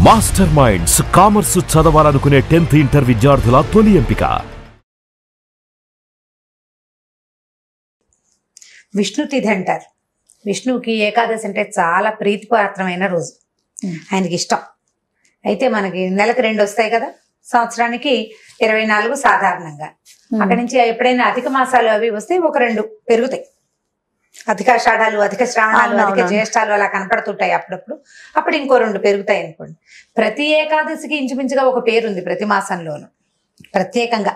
Master minds commerce చదవాలనుకునే 10th inter విద్యార్థుల తొలి ఎంపిక. విష్ణు తిథి అంటారు. విష్ణువుకి ఏకాదశి అంటే చాలా ప్రీతిపాత్రమైన రోజు, ఆయనకి ఇష్టం. అయితే మనకి నెలకు 2 వస్తాయి కదా, సంవత్సరానికి 24 సాధారణంగా. అక్కడి నుంచి ఎప్పుడైనా అధిక మాసాలు అవి వస్తే ఒక 2 పెరుగుతాయి. అధికాషాఢాలు, అధిక శ్రావణాలు, అధిక జ్యేష్ఠాలు అలా కనపడుతుంటాయి అప్పుడప్పుడు. అప్పుడు ఇంకో 2 పెరుగుతాయి అనుకోండి. ప్రతి ఏకాదశికి ఇంచుమించుగా ఒక పేరు ఉంది ప్రతి మాసంలోనూ ప్రత్యేకంగా.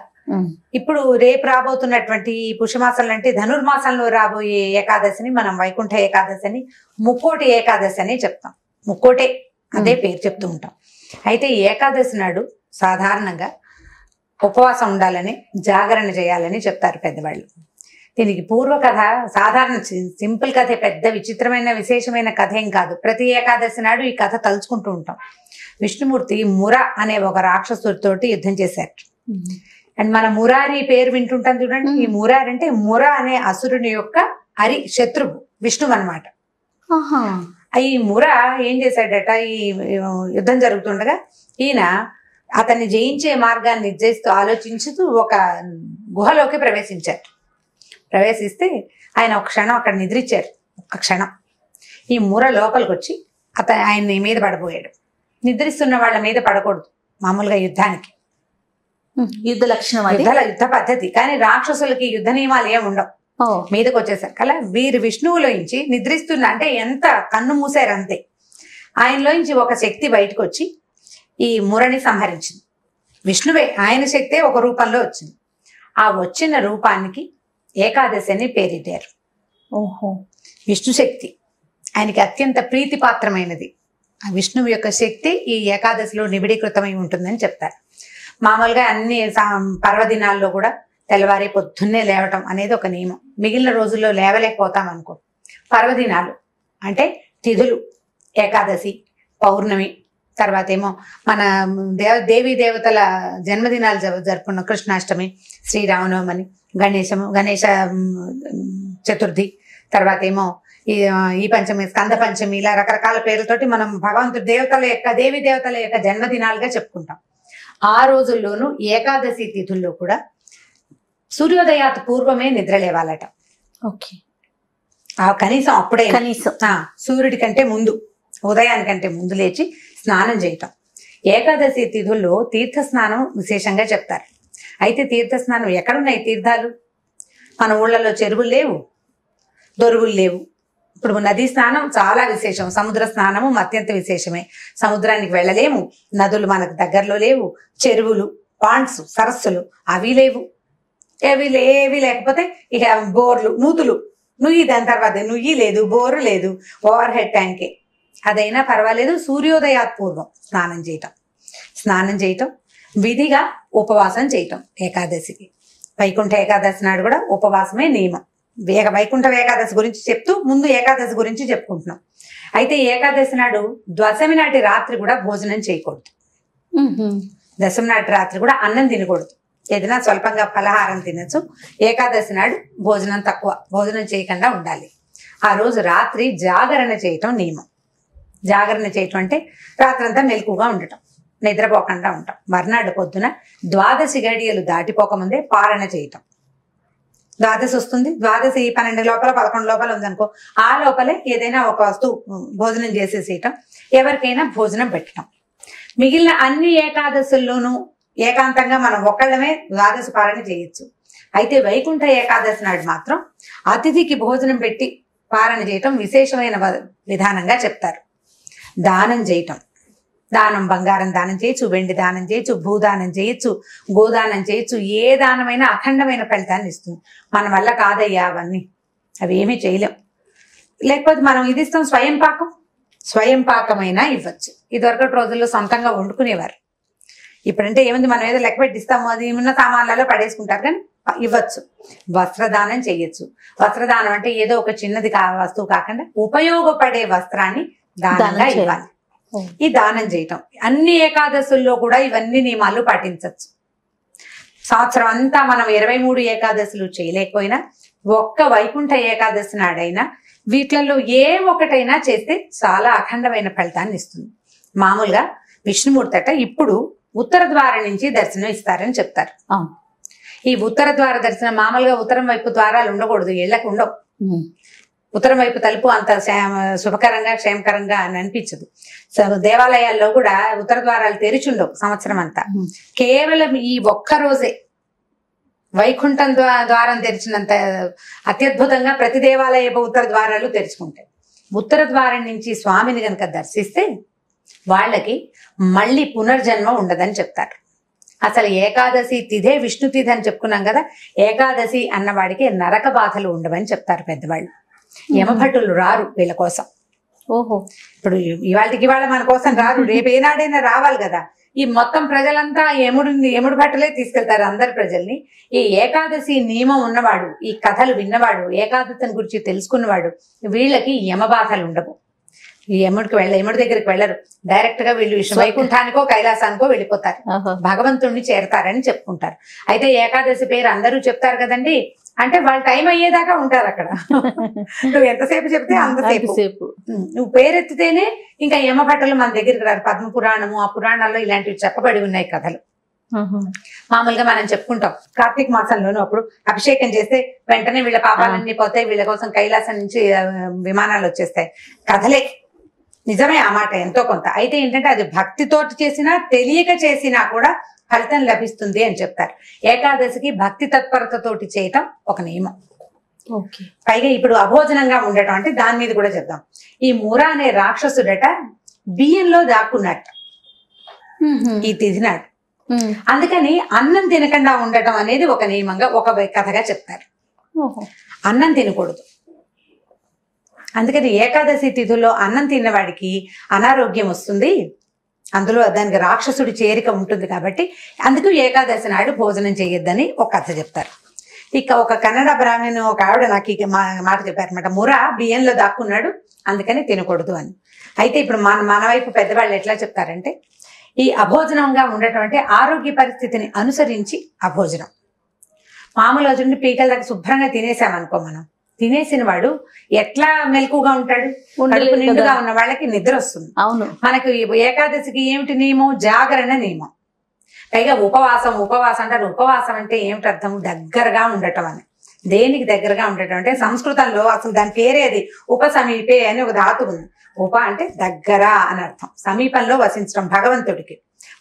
ఇప్పుడు రేపు రాబోతున్నటువంటి పుష్యమాసంలో అంటే ధనుర్మాసంలో రాబోయే ఏకాదశిని మనం వైకుంఠ ఏకాదశి అని, ముక్కోటి ఏకాదశి అని చెప్తాం. ముక్కోటే అదే పేరు చెప్తూ ఉంటాం. అయితే ఏకాదశి నాడు సాధారణంగా ఉపవాసం ఉండాలని, జాగరణ చేయాలని చెప్తారు పెద్దవాళ్ళు. దీనికి పూర్వ కథ సాధారణ సింపుల్ కథే, పెద్ద విచిత్రమైన విశేషమైన కథ ఏం కాదు. ప్రతి ఏకాదశి నాడు ఈ కథ తలుచుకుంటూ ఉంటాం. విష్ణుమూర్తి ముర అనే ఒక రాక్షసుడితోటి యుద్ధం చేశారు. అండ్ మన మురారి పేరు వింటుంటాం చూడండి. ఈ మురారి అంటే ముర అనే అసురుని యొక్క శత్రువు విష్ణువు అనమాట. ఈ ముర ఏం చేశాడట, ఈ యుద్ధం జరుగుతుండగా ఈయన అతన్ని జయించే మార్గాన్ని నిర్దేశిస్తూ ఆలోచించుతూ ఒక గుహలోకి ప్రవేశించారు. ప్రవేశిస్తే ఆయన ఒక క్షణం అక్కడ నిద్రించారు. ఒక క్షణం ఈ ముర లోపలికి వచ్చి ఆయన్ని మీద పడబోయాడు. నిద్రిస్తున్న వాళ్ళ మీద పడకూడదు మామూలుగా యుద్ధానికి, యుద్ధ లక్షణం, యుద్ధ పద్ధతి. కానీ రాక్షసులకి యుద్ధ నియమాలు ఏమి ఉండవు. మీదకి వచ్చేసారు కదా, వీరు విష్ణువులోంచి నిద్రిస్తున్న అంటే ఎంత కన్ను మూసారు అంతే. ఆయనలోంచి ఒక శక్తి బయటకు వచ్చి ఈ మురని సంహరించింది. విష్ణువే, ఆయన శక్తే ఒక రూపంలో వచ్చింది. ఆ వచ్చిన రూపానికి ఏకాదశి అని పేరిటారు. విష్ణు శక్తి ఆయనకి అత్యంత ప్రీతిపాత్రమైనది. ఆ విష్ణువు యొక్క శక్తి ఈ ఏకాదశిలో నిబిడీకృతమై ఉంటుందని చెప్తారు. మామూలుగా అన్ని పర్వదినాల్లో కూడా తెల్లవారి పొద్దున్నే లేవటం అనేది ఒక నియమం. మిగిలిన రోజుల్లో లేవలేకపోతాం అనుకో. పర్వదినాలు అంటే తిథులు, ఏకాదశి, పౌర్ణమి, తర్వాత ఏమో మన దేవీ దేవతల జన్మదినాలు జరుపుకున్న కృష్ణాష్టమి, శ్రీరామనవమి, గణేశ చతుర్థి, తర్వాత ఏమో ఈ పంచమి, స్కంద పంచమి, ఇలా రకరకాల పేర్లతోటి మనం భగవంతుడి దేవీ దేవతల యొక్క జన్మదినాలుగా చెప్పుకుంటాం. ఆ రోజుల్లోనూ ఏకాదశి తిథుల్లో కూడా సూర్యోదయాత్ పూర్వమే నిద్ర లేవాలట. కనీసం అప్పుడే, సూర్యుడి కంటే ముందు, ఉదయానికంటే ముందు లేచి స్నానం చేయటం. ఏకాదశి తిథుల్లో తీర్థ స్నానం విశేషంగా చెప్తారు. అయితే తీర్థ స్నానం ఎక్కడున్నాయి తీర్థాలు? మన ఊళ్ళలో చెరువులు లేవు, దొరువులు లేవు. ఇప్పుడు నదీ స్నానం చాలా విశేషం, సముద్ర స్నానము అత్యంత విశేషమే. సముద్రానికి వెళ్ళలేము, నదులు మనకు దగ్గరలో లేవు, చెరువులు, పాండ్స్, సరస్సులు అవి లేవు. ఏవి లేకపోతే ఇక బోర్లు, నుయ్యి, దాని తర్వాత నుయ్యి లేదు, బోరు లేదు, ఓవర్ హెడ్ ట్యాంకే. అదైనా పర్వాలేదు, సూర్యోదయాత్ పూర్వం స్నానం చేయటం, విధిగా ఉపవాసం చేయటం. ఏకాదశికి, వైకుంఠ ఏకాదశి నాడు కూడా ఉపవాసమే నియమం. వైకుంఠ ఏకాదశి గురించి చెప్తూ ముందు ఏకాదశి గురించి చెప్పుకుంటున్నాం. అయితే ఏకాదశి నాడు దశమి నాటి రాత్రి కూడా భోజనం చేయకూడదు. దశమి నాటి రాత్రి కూడా అన్నం తినకూడదు. ఏదైనా స్వల్పంగా ఫలహారం తినచ్చు. ఏకాదశి నాడు భోజనం తక్కువ, భోజనం చేయకుండా ఉండాలి. ఆ రోజు రాత్రి జాగరణ చేయటం నియమం. జాగరణ చేయటం అంటే రాత్రంతా మెలకుగా ఉండటం, నిద్రపోకుండా ఉంటాం. మర్నాడు పొద్దున ద్వాదశి గడియలు దాటిపోకముందే పారణ చేయటం. ద్వాదశి వస్తుంది, ద్వాదశి 12 లోపల 11 లోపల ఉందనుకో, ఆ లోపలే ఏదైనా ఒక వస్తువు భోజనం చేసేసేయటం, ఎవరికైనా భోజనం పెట్టడం. మిగిలిన అన్ని ఏకాదశుల్లోనూ ఏకాంతంగా మనం ఒకళ్ళమే ద్వాదశి పారణ చేయొచ్చు. అయితే వైకుంఠ ఏకాదశి నాడు మాత్రం అతిథికి భోజనం పెట్టి పారణ చేయటం విశేషమైన విధానంగా చెప్తారు. దానం చేయటం, దానం, బంగారం దానం చేయొచ్చు, వెండి దానం చేయొచ్చు, భూదానం చేయొచ్చు, గోదానం చేయొచ్చు. ఏ దానమైనా అఖండమైన ఫలితాన్ని ఇస్తుంది. మన వల్ల కాదయ్యా అవన్నీ, అవి ఏమీ చేయలేం. లేకపోతే మనం ఇది ఇస్తాం, స్వయం పాకమైనా ఇవ్వచ్చు. ఇదివరకటి రోజుల్లో సొంతంగా వండుకునేవారు. ఇప్పుడంటే ఏముంది, మనం ఏదో లెక్క పెట్టిస్తాము, అది ఉన్న సామాన్లలో పడేసుకుంటారు, కానీ ఇవ్వచ్చు. వస్త్రదానం చేయొచ్చు. వస్త్రదానం అంటే ఏదో ఒక చిన్నది వస్తువు కాకుండా ఉపయోగపడే వస్త్రాన్ని దానంగా ఇవ్వాలి. ఈ దానం చేయటం అన్ని ఏకాదశుల్లో కూడా ఇవన్నీ నియమాలు పాటించవచ్చు. సంవత్సరం అంతా మనం 23 ఏకాదశులు చేయలేకపోయినా ఒక్క వైకుంఠ ఏకాదశి నాడైనా వీటిలలో ఏ ఒకటైనా చేస్తే చాలా అఖండమైన ఫలితాన్ని ఇస్తుంది. మామూలుగా విష్ణుమూర్తి ఇప్పుడు ఉత్తర ద్వారం నుంచి దర్శనం ఇస్తారని చెప్తారు. అవును. ఈ ఉత్తర ద్వార దర్శనం మామూలుగా ఉత్తరం వైపు ద్వారాలు ఉండకూడదు, ఇళ్లకు ఉండవు. ఉత్తరం వైపు తలుపు అంత శుభకరంగా క్షేమకరంగా అని అనిపించదు. దేవాలయాల్లో కూడా ఉత్తర ద్వారాలు తెరిచుండవు సంవత్సరం అంతా. కేవలం ఈ ఒక్క రోజే వైకుంఠం ద్వారం తెరిచినంత అత్యద్భుతంగా ప్రతి దేవాలయ ఉత్తర ద్వారాలు తెరుచుకుంటాయి. ఉత్తర ద్వారం నుంచి స్వామిని గనక దర్శిస్తే వాళ్ళకి మళ్ళీ పునర్జన్మ ఉండదని చెప్తారు. అసలు ఏకాదశి తిథే విష్ణు తిథి అని చెప్పుకున్నాం కదా, ఏకాదశి అన్నవాడికి నరక బాధలు ఉండవని చెప్తారు పెద్దవాళ్ళు. యమభటులు రారు వీళ్ళ కోసం. ఓహో. ఇప్పుడు ఇవాళ మన కోసం రారు, రేపు ఏనాడైనా రావాలి కదా. ఈ మొత్తం ప్రజలంతా యముడు భట్టలే తీసుకెళ్తారు అందరి ప్రజల్ని. ఈ ఏకాదశి నియమం ఉన్నవాడు, ఈ కథలు విన్నవాడు, ఏకాదశిని గురించి తెలుసుకున్నవాడు, వీళ్ళకి యమబాధలు ఉండవు. యముడి దగ్గరికి వెళ్ళరు, డైరెక్ట్ గా వీళ్ళు వైకుంఠానికో కైలాసానికో వెళ్ళిపోతారు, భగవంతుణ్ణి చేరతారని చెప్పుకుంటారు. అయితే ఏకాదశి పేరు అందరూ చెప్తారు కదండి, అంటే వాళ్ళ టైం అయ్యేదాకా ఉంటారు అక్కడ. నువ్వు ఎంతసేపు చెప్తే అంతసేపు. నువ్వు పేరెత్తితేనే ఇంకా యమభట్టలు మన దగ్గరికి రారు. పద్మ పురాణము, ఆ పురాణాల్లో ఇలాంటివి చెప్పబడి ఉన్నాయి కథలు. మామూలుగా మనం చెప్పుకుంటాం కార్తీక మాసంలోనూ అప్పుడు అభిషేకం చేస్తే వెంటనే వీళ్ళ పాపాలన్నీ పోతాయి, వీళ్ళ కోసం కైలాసం నుంచి విమానాలు వచ్చేస్తాయి. కథలే, నిజమే ఆ మాట ఎంతో కొంత. అయితే ఏంటంటే అది భక్తితోటి చేసినా తెలియక చేసినా కూడా ఫలితం లభిస్తుంది అని చెప్తారు. ఏకాదశికి భక్తి తత్పరతతోటి చేయటం ఒక నియమం. పైగా ఇప్పుడు అభోజనంగా ఉండటం అంటే దాని మీద కూడా చెప్దాం. ఈ ముర అనే రాక్షసుడట బియ్యంలో దాక్కున్నట్ట ఈ తిథి నాడు. అందుకని అన్నం తినకుండా ఉండటం అనేది ఒక నియమంగా ఒక కథగా చెప్తారు. అన్నం తినకూడదు. అందుకని ఏకాదశి తిథుల్లో అన్నం తిన్నవాడికి అనారోగ్యం వస్తుంది, అందులో దానికి రాక్షసుడి చేరిక ఉంటుంది కాబట్టి అందుకు ఏకాదశి నాడు భోజనం చేయొద్దని ఒక కథ చెప్తారు. ఇక ఒక కన్నడ బ్రాహ్మణు ఒక ఆవిడ నాకు మాట చెప్పారనమాట, ముర బియ్యంలో దాక్కున్నాడు అందుకని తినకూడదు అని. అయితే ఇప్పుడు మన వైపు పెద్దవాళ్ళు ఎట్లా చెప్తారంటే, ఈ అభోజనంగా ఉండటం అంటే ఆరోగ్య పరిస్థితిని అనుసరించి అభోజనం. మామూలు రోజుండి పీకల దగ్గర శుభ్రంగా తినేసామనుకో, మనం తినేసిన వాడు ఎట్లా మెలకుగా ఉంటాడు? నిండుగా ఉన్న వాళ్ళకి నిద్ర వస్తుంది. అవును. మనకు ఏకాదశికి ఏమిటి నియమం? జాగరణ నియమం. పైగా ఉపవాసం అంటారు. ఉపవాసం అంటే ఏమిటి అర్థం? దగ్గరగా ఉండటం అని. దేనికి దగ్గరగా ఉండటం అంటే సంస్కృతంలో అసలు దాని పేరేది ఉపసమీపే అని ఒక ధాతు ఉంది. ఉప అంటే దగ్గర అని అర్థం, సమీపంలో వసించడం భగవంతుడికి.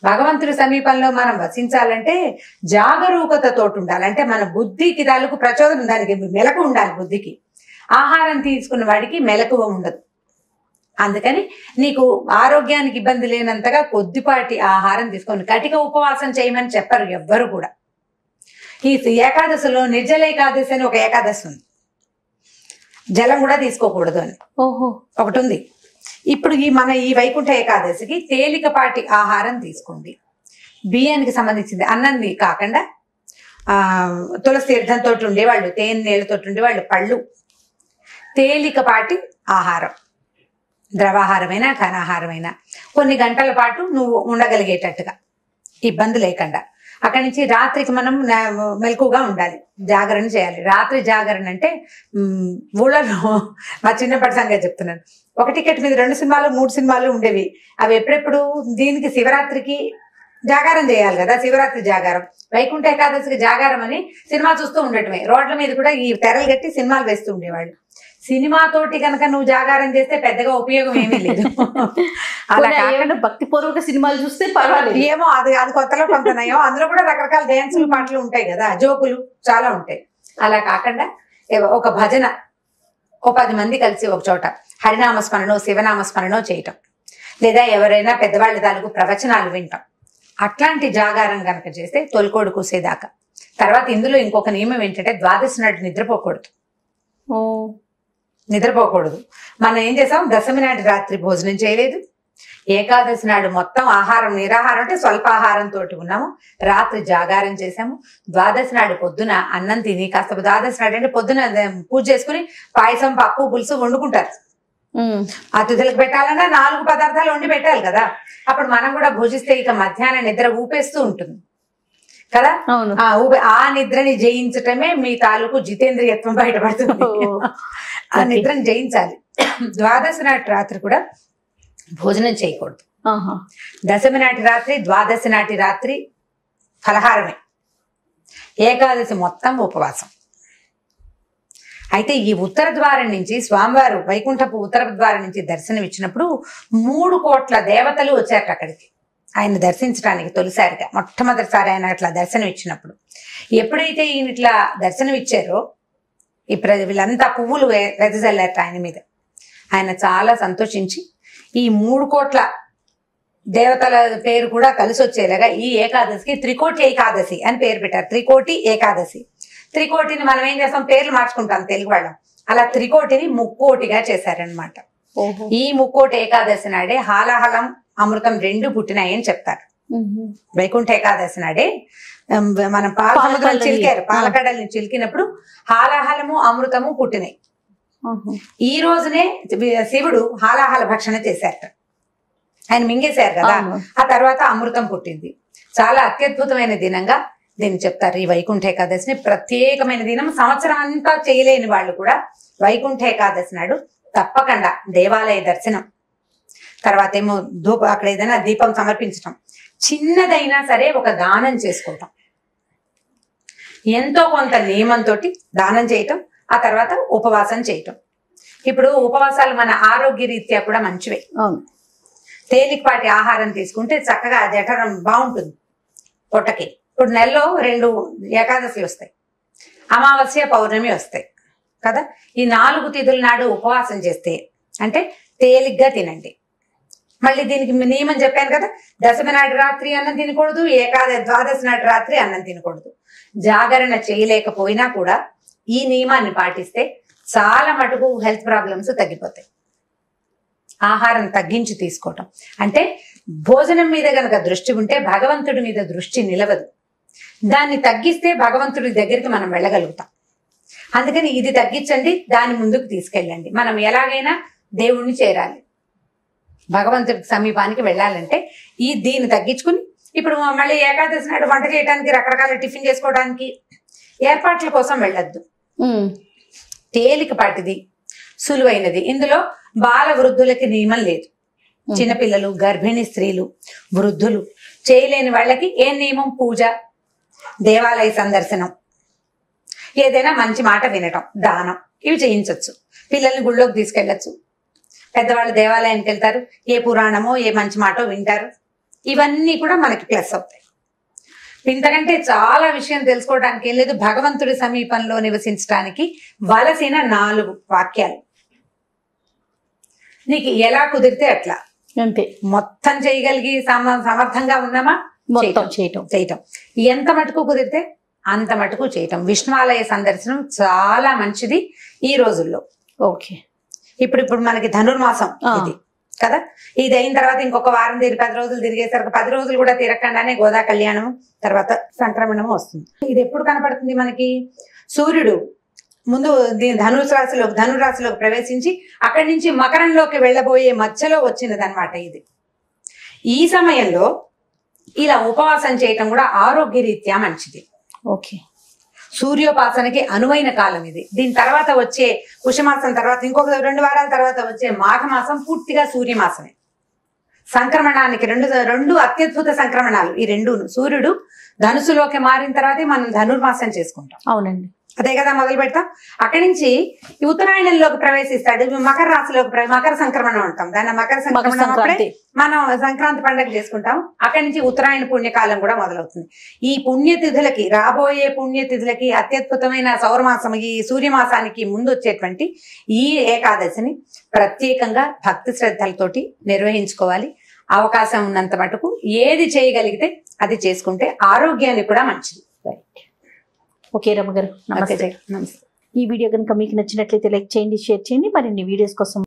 భగవంతుడి సమీపంలో మనం వసించాలంటే జాగరూకతతోటి ఉండాలి. అంటే మన బుద్ధికి తాలూకు ప్రచోదనం, దానికి మెలకు ఉండాలి బుద్ధికి. ఆహారం తీసుకున్న వాడికి మెలకువ ఉండదు. అందుకని నీకు ఆరోగ్యానికి ఇబ్బంది లేనంతగా కొద్దిపాటి ఆహారం తీసుకోండి. కటిక ఉపవాసం చేయమని చెప్పరు ఎవ్వరు కూడా. ఈ ఏకాదశిలో నిర్జల ఏకాదశి అని ఒక ఏకాదశి ఉంది, జలం కూడా తీసుకోకూడదు అని ఒకటి ఉంది. ఇప్పుడు ఈ వైకుంఠ ఏకాదశికి తేలికపాటి ఆహారం తీసుకోండి. బియ్యానికి సంబంధించింది అన్నంది కాకుండా తులసి తీర్థంతో ఉండేవాళ్ళు, తేనె నీళ్ళతో ఉండేవాళ్ళు, పళ్ళు, తేలికపాటి ఆహారం, ద్రవాహారమైనా ఘనాహారమైనా కొన్ని గంటల పాటు నువ్వు ఉండగలిగేటట్టుగా ఇబ్బంది లేకుండా. అక్కడి నుంచి రాత్రికి మనం మెలకుగా ఉండాలి, జాగరణ చేయాలి. రాత్రి జాగరణ అంటే ఊళ్ళలో మా చిన్నప్పటి సంగతి చెప్తున్నాను, ఒక టికెట్ మీద 2 సినిమాలు 3 సినిమాలు ఉండేవి. అవి ఎప్పుడెప్పుడు దీనికి శివరాత్రికి జాగారం చేయాలి కదా, శివరాత్రి జాగారం, వైకుంఠ ఏకాదశికి జాగారం అని సినిమా చూస్తూ ఉండటమే. రోడ్ల మీద కూడా ఈ తెరలు కట్టి సినిమాలు వేస్తూ ఉండేవాళ్ళు. సినిమాతోటి కనుక నువ్వు జాగారం చేస్తే పెద్దగా ఉపయోగం ఏమీ లేదు. అలా భక్తిపూర్వక సినిమాలు చూస్తే పర్వాలేదు. ఏమో అది కొత్తలో కొంత నయం. అందులో కూడా రకరకాల డ్యాన్సులు పాటలు ఉంటాయి కదా, జోకులు చాలా ఉంటాయి. అలా కాకుండా ఒక భజన, ఓ 10 మంది కలిసి ఒక చోట హరినామస్మరణో శివనామస్మరణో చేయటం, లేదా ఎవరైనా పెద్దవాళ్ళ తాలూకు ప్రవచనాలు వింటాం. అట్లాంటి జాగారం కనుక చేస్తే తొలికోడు కూసేదాకా. తర్వాత ఇందులో ఇంకొక నియమం ఏంటంటే ద్వాదశి నాడు నిద్రపోకూడదు. మనం ఏం చేసాం, దశమి నాటి రాత్రి భోజనం చేయలేదు, ఏకాదశి నాడు మొత్తం ఆహారం నిరాహారం అంటే స్వల్పాహారంతో ఉన్నాము, రాత్రి జాగారం చేసాము. ద్వాదశి నాడు పొద్దున అన్నం తిని కాస్త, ద్వాదశి నాడు అంటే పొద్దున పూజ చేసుకుని పాయసం పప్పు పులుసు వండుకుంటారు. అతిథులకు పెట్టాలన్నా 4 పదార్థాలు వండి పెట్టాలి కదా. అప్పుడు మనం కూడా భోజిస్తే ఇక మధ్యాహ్నం నిద్ర ఊపేస్తూ ఉంటుంది కదా. ఆ నిద్రని జయించటమే మీ తాలూకు జితేంద్రియత్వం బయటపడుతుంది. ఆ నిద్రని జయించాలి. ద్వాదశి నాటి రాత్రి కూడా భోజనం చేయకూడదు. దశమి నాటి రాత్రి, ద్వాదశి నాటి రాత్రి ఫలహారమే, ఏకాదశి మొత్తం ఉపవాసం. అయితే ఈ ఉత్తర ద్వారం నుంచి స్వామివారు వైకుంఠపు ఉత్తర ద్వారం నుంచి దర్శనం ఇచ్చినప్పుడు 3 కోట్ల దేవతలు వచ్చారు అక్కడికి ఆయన దర్శించడానికి. తొలిసారిగా మొట్టమొదటిసారి ఆయన అట్లా దర్శనం ఇచ్చినప్పుడు, ఎప్పుడైతే ఈయన ఇట్లా దర్శనం ఇచ్చారో వీళ్ళంతా పువ్వులు వెదజల్లారు ఆయన మీద. ఆయన చాలా సంతోషించి ఈ 3 కోట్ల దేవతల పేరు కూడా కలిసి వచ్చేలాగా ఈ ఏకాదశికి త్రికోటి ఏకాదశి అని పేరు పెట్టారు. త్రికోటి ఏకాదశి. త్రికోటిని మనం ఏం చేస్తాం, పేర్లు మార్చుకుంటాం తెలుగు వాళ్ళం. అలా త్రికోటిని ముక్కోటిగా చేశారనమాట. ఈ ముక్కోటి ఏకాదశి నాడే హాలాహలం అమృతం 2 పుట్టినాయని చెప్తారు. వైకుంఠ ఏకాదశి నాడే మనం పాలసముద్రం చిలికారు, పాలకడల్ని చిలికినప్పుడు హాలాహలము అమృతము పుట్టినాయి. ఈ రోజునే శివుడు హాలాహల భక్షణ చేశారట, ఆయన మింగేశారు కదా. ఆ తర్వాత అమృతం పుట్టింది. చాలా అత్యద్భుతమైన దినంగా దీన్ని చెప్తారు. ఈ వైకుంఠ ఏకాదశిని ప్రత్యేకమైన దినం. సంవత్సరం అంతా చేయలేని వాళ్ళు కూడా వైకుంఠ ఏకాదశి నాడు తప్పకుండా దేవాలయ దర్శనం, తర్వాత ఏమో అక్కడ ఏదైనా దీపం సమర్పించటం, చిన్నదైనా సరే ఒక దానం చేసుకుంటాం. ఎంతో కొంత నియమంతో దానం చేయటం, ఆ తర్వాత ఉపవాసం చేయటం. ఇప్పుడు ఉపవాసాలు మన ఆరోగ్య రీత్యా కూడా మంచివే. తేలికపాటి ఆహారం తీసుకుంటే చక్కగా జఠరం బాగుంటుంది పొట్టకి. ఇప్పుడు నెలలో 2 ఏకాదశులు వస్తాయి, అమావాస్య పౌర్ణమి వస్తాయి కదా. ఈ 4 తిథుల నాడు ఉపవాసం చేస్తే అంటే తేలిగ్గా తినండి. మళ్ళీ దీనికి నియమం చెప్పాను కదా, దశమి నాటి రాత్రి అన్నం తినకూడదు, ద్వాదశి నాటి రాత్రి అన్నం తినకూడదు. జాగరణ చేయలేకపోయినా కూడా ఈ నియమాన్ని పాటిస్తే చాలా మటుకు హెల్త్ ప్రాబ్లమ్స్ తగ్గిపోతాయి. ఆహారం తగ్గించి తీసుకోవటం అంటే భోజనం మీద గనక దృష్టి ఉంటే భగవంతుడి మీద దృష్టి నిలవదు. దాన్ని తగ్గిస్తే భగవంతుడి దగ్గరికి మనం వెళ్ళగలుగుతాం. అందుకని ఇది తగ్గించండి, దాన్ని ముందుకు తీసుకెళ్ళండి. మనం ఎలాగైనా దేవుణ్ణి చేరాలి, భగవంతుడి సమీపానికి వెళ్ళాలంటే దీన్ని తగ్గించుకుని, ఇప్పుడు మళ్ళీ ఏకాదశి నాడు వంట చేయడానికి, రకరకాల టిఫిన్ చేసుకోవడానికి ఏర్పాట్ల కోసం వెళ్ళొద్దు. తేలికపాటిది, సులువైనది. ఇందులో బాల వృద్ధులకి నియమం లేదు. చిన్నపిల్లలు, గర్భిణీ స్త్రీలు, వృద్ధులు చేయలేని వాళ్ళకి ఏ నియమం, పూజ, దేవాలయ సందర్శనం, ఏదైనా మంచి మాట వినటం, దానం, ఇవి చేయించవచ్చు. పిల్లల్ని గుళ్ళోకి తీసుకెళ్లొచ్చు. పెద్దవాళ్ళు దేవాలయానికి వెళ్తారు, ఏ పురాణమో ఏ మంచి మాటో వింటారు. ఇవన్నీ కూడా మనకి ప్లస్ అవుతాయి. ఇంతకంటే చాలా విషయం తెలుసుకోవడానికి ఏం లేదు. భగవంతుడి సమీపంలో నివసించడానికి వలసిన 4 వాక్యాలు. నీకు ఎలా కుదిరితే అట్లా, అంతే. మొత్తం చేయగలిగి సమర్థంగా ఉన్నామా, చేయటం. ఎంత మటుకు కుదిరితే అంత మటుకు చేయటం. విష్ణువాలయ సందర్శనం చాలా మంచిది ఈ రోజుల్లో. ఓకే. ఇప్పుడు మనకి ధనుర్మాసం ఇది కదా. ఇది అయిన తర్వాత ఇంకొక వారం 10 రోజులు తిరిగేసరికి 10 రోజులు కూడా తిరగకుండానే గోదా కళ్యాణం, తర్వాత సంక్రమణము వస్తుంది. ఇది ఎప్పుడు కనపడుతుంది మనకి? సూర్యుడు ముందు ధనురాశిలోకి ప్రవేశించి అక్కడి నుంచి మకరంలోకి వెళ్ళబోయే మధ్యలో వచ్చినదనమాట ఇది. ఈ సమయంలో ఇలా ఉపవాసం చేయటం కూడా ఆరోగ్య రీత్యా మంచిది. ఓకే. సూర్యోపాసనకి అనువైన కాలం ఇది. దీని తర్వాత వచ్చే పుష్యమాసం తర్వాత ఇంకొక 2 వారాల తర్వాత వచ్చే మాఘమాసం పూర్తిగా సూర్యమాసమే. సంక్రమణానికి రెండు అత్యద్భుత సంక్రమణాలు ఈ 2. సూర్యుడు ధనుసులోకి మారిన తర్వాతే మనం ధనుర్మాసం చేసుకుంటాం. అవునండి, అదే కదా మొదలు పెడతాం. అక్కడి నుంచి ఈ ఉత్తరాయణంలోకి ప్రవేశిస్తాడు. మకర రాశిలోకి మకర సంక్రమణం అంటాం దాన్ని. మకర సంక్రమణం అప్పుడే మనం సంక్రాంతి పండుగ చేసుకుంటాం. అక్కడి నుంచి ఉత్తరాయణ పుణ్యకాలం కూడా మొదలవుతుంది. ఈ పుణ్యతిథులకి, రాబోయే పుణ్యతిథులకి అత్యద్భుతమైన సౌరమాసం, ఈ సూర్యమాసానికి ముందు వచ్చేటువంటి ఈ ఏకాదశిని ప్రత్యేకంగా భక్తి శ్రద్ధలతోటి నిర్వహించుకోవాలి. అవకాశం ఉన్నంత మటుకు ఏది చేయగలిగితే అది చేసుకుంటే ఆరోగ్యానికి కూడా మంచిది. ఓకే రమ్మ గారు, నమస్తే. నమస్తే. ఈ వీడియో కనుక మీకు నచ్చినట్లయితే లైక్ చేయండి, షేర్ చేయండి. మరిన్ని వీడియోస్ కోసం